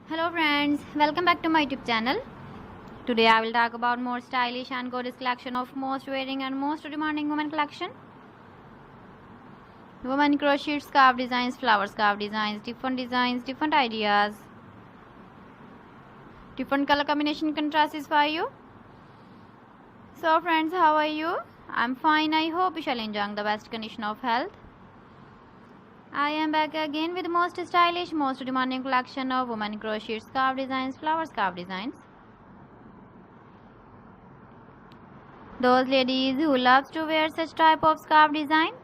Hello friends, welcome back to my YouTube channel. Today I will talk about more stylish and gorgeous collection of most wearing and most demanding women collection. Women crochet scarf designs, flower scarf designs, different ideas, different color combination contrasts for you. So friends, how are you? I'm fine. I hope you shall enjoy the best condition of health. I am back again with the most stylish, most demanding collection of women crochet scarf designs, flower scarf designs. Those ladies who loves to wear such type of scarf design.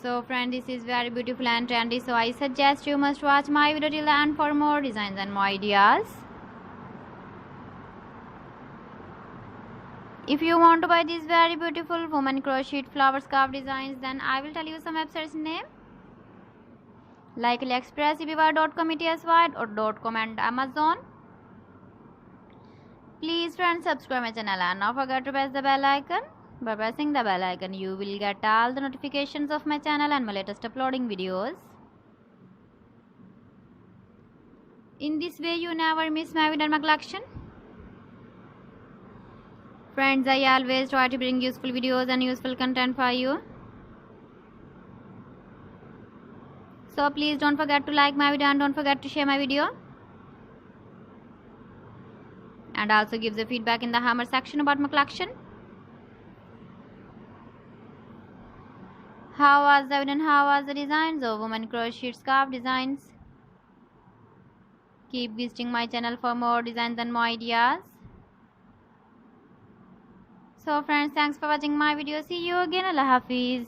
So friend, this is very beautiful and trendy, so I suggest you must watch my video till the end for more designs and more ideas. If you want to buy these very beautiful woman crochet flower scarf designs, then I will tell you some websites name like AliExpress, eBay.com, ETSY or .com and Amazon. Please friends, subscribe my channel and not forget to press the bell icon. By pressing the bell icon, you will get all the notifications of my channel and my latest uploading videos. In this way, you never miss my video and my collection. Friends, I always try to bring useful videos and useful content for you. So please don't forget to like my video and don't forget to share my video. And also give the feedback in the hammer section about my collection. How was the video and how was the designs of women crochet scarf designs? Keep visiting my channel for more designs and more ideas. So friends, thanks for watching my video. See you again. Allah Hafiz.